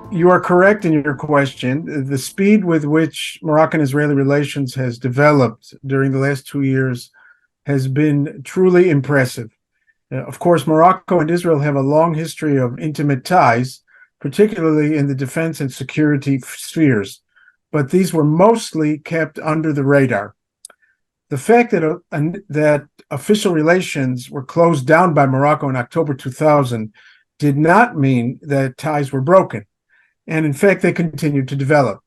You are correct in your question. The speed with which Moroccan-Israeli relations has developed during the last 2 years has been truly impressive. Of course, Morocco and Israel have a long history of intimate ties, particularly in the defense and security spheres, but these were mostly kept under the radar. The fact that official relations were closed down by Morocco in October 2000 did not mean that ties were broken. And in fact, they continued to develop.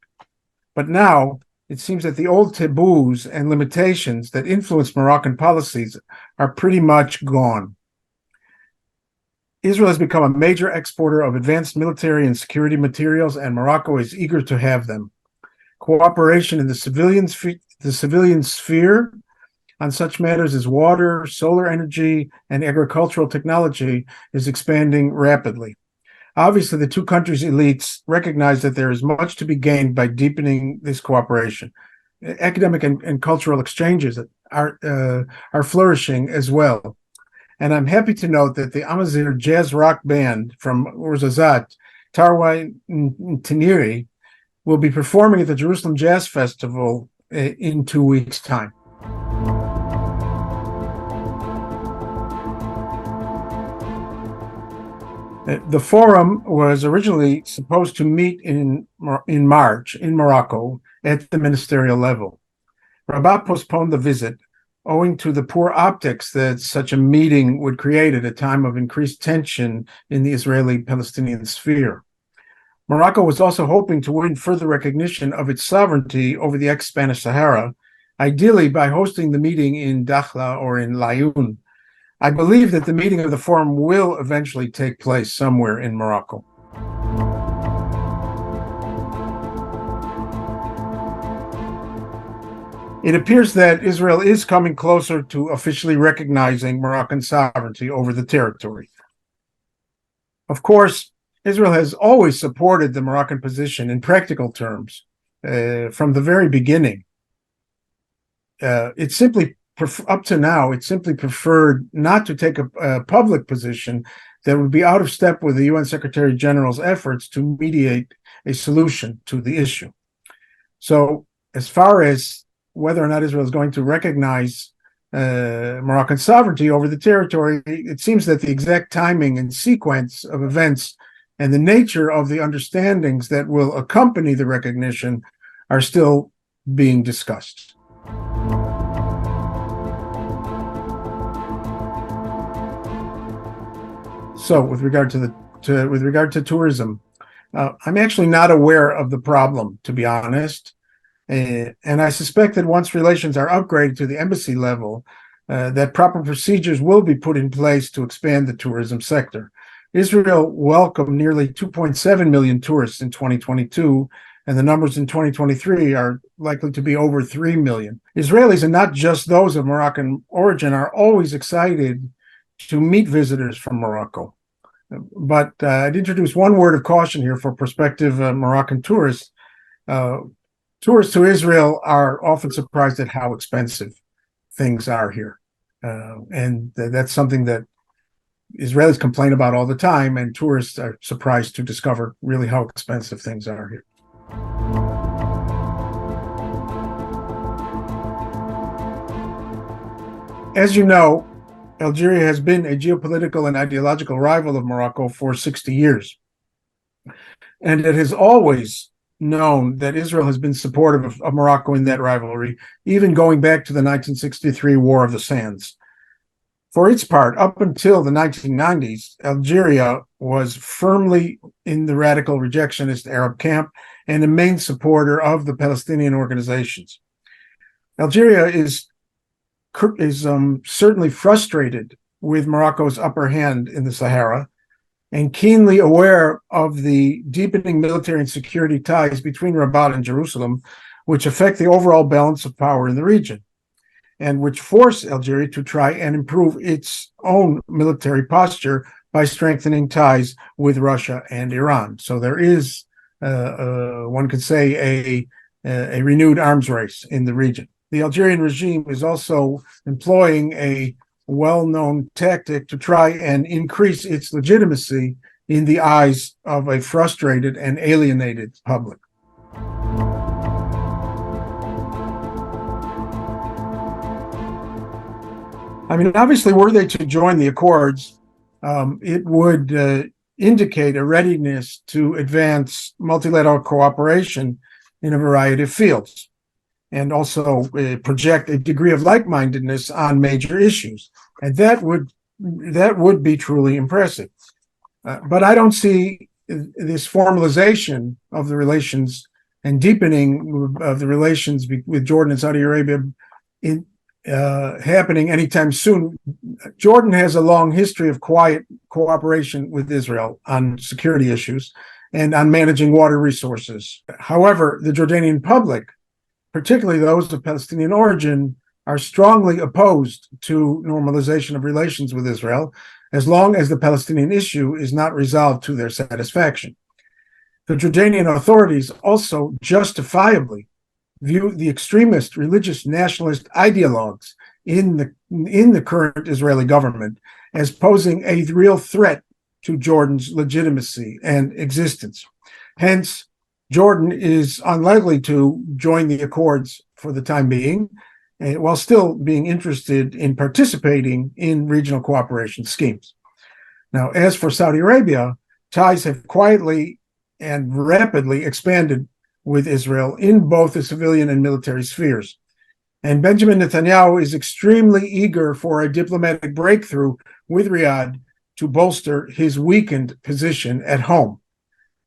But now it seems that the old taboos and limitations that influenced Moroccan policies are pretty much gone. Israel has become a major exporter of advanced military and security materials, and Morocco is eager to have them. Cooperation in the civilian sphere on such matters as water, solar energy, and agricultural technology is expanding rapidly. Obviously, the two countries' elites recognize that there is much to be gained by deepening this cooperation. Academic and cultural exchanges are flourishing as well. And I'm happy to note that the Amazigh jazz rock band from Ouarzazate, Tarwai Teniri, will be performing at the Jerusalem Jazz Festival in 2 weeks' time. The forum was originally supposed to meet in March in Morocco at the ministerial level. Rabat postponed the visit owing to the poor optics that such a meeting would create at a time of increased tension in the Israeli-Palestinian sphere. Morocco was also hoping to win further recognition of its sovereignty over the ex-Spanish Sahara, ideally by hosting the meeting in Dakhla or in Laayoune. I believe that the meeting of the forum will eventually take place somewhere in Morocco. It appears that Israel is coming closer to officially recognizing Moroccan sovereignty over the territory. Of course, Israel has always supported the Moroccan position in practical terms from the very beginning. Up to now, it simply preferred not to take a public position that would be out of step with the UN Secretary General's efforts to mediate a solution to the issue. So, as far as whether or not Israel is going to recognize Moroccan sovereignty over the territory, it seems that the exact timing and sequence of events and the nature of the understandings that will accompany the recognition are still being discussed. So, with regard to tourism, I'm actually not aware of the problem, to be honest, and I suspect that once relations are upgraded to the embassy level, that proper procedures will be put in place to expand the tourism sector. Israel welcomed nearly 2.7 million tourists in 2022, and the numbers in 2023 are likely to be over 3 million. Israelis, and not just those of Moroccan origin, are always excited to meet visitors from Morocco. But I'd introduce one word of caution here for prospective Moroccan tourists. Tourists to Israel are often surprised at how expensive things are here. And that's something that Israelis complain about all the time, and tourists are surprised to discover really how expensive things are here. As you know, Algeria has been a geopolitical and ideological rival of Morocco for 60 years. And it has always known that Israel has been supportive of Morocco in that rivalry, even going back to the 1963 War of the Sands. For its part, up until the 1990s, Algeria was firmly in the radical rejectionist Arab camp and a main supporter of the Palestinian organizations. Algeria is certainly frustrated with Morocco's upper hand in the Sahara and keenly aware of the deepening military and security ties between Rabat and Jerusalem, which affect the overall balance of power in the region, and which force Algeria to try and improve its own military posture by strengthening ties with Russia and Iran. So there is, one could say, a renewed arms race in the region. The Algerian regime is also employing a well-known tactic to try and increase its legitimacy in the eyes of a frustrated and alienated public. I mean, obviously, were they to join the Accords, it would indicate a readiness to advance multilateral cooperation in a variety of fields, and also project a degree of like-mindedness on major issues. And that would be truly impressive. But I don't see this formalization of the relations and deepening of the relations with Jordan and Saudi Arabia happening anytime soon. Jordan has a long history of quiet cooperation with Israel on security issues and on managing water resources. However, the Jordanian public, particularly those of Palestinian origin, are strongly opposed to normalization of relations with Israel as long as the Palestinian issue is not resolved to their satisfaction. The Jordanian authorities also justifiably view the extremist religious nationalist ideologues in the current Israeli government as posing a real threat to Jordan's legitimacy and existence. Hence, Jordan is unlikely to join the Accords for the time being, while still being interested in participating in regional cooperation schemes. Now, as for Saudi Arabia, ties have quietly and rapidly expanded with Israel in both the civilian and military spheres. And Benjamin Netanyahu is extremely eager for a diplomatic breakthrough with Riyadh to bolster his weakened position at home.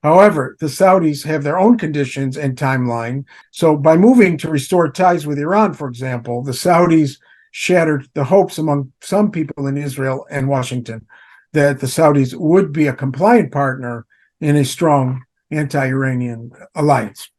However, the Saudis have their own conditions and timeline. So by moving to restore ties with Iran, for example, the Saudis shattered the hopes among some people in Israel and Washington that the Saudis would be a compliant partner in a strong anti-Iranian alliance.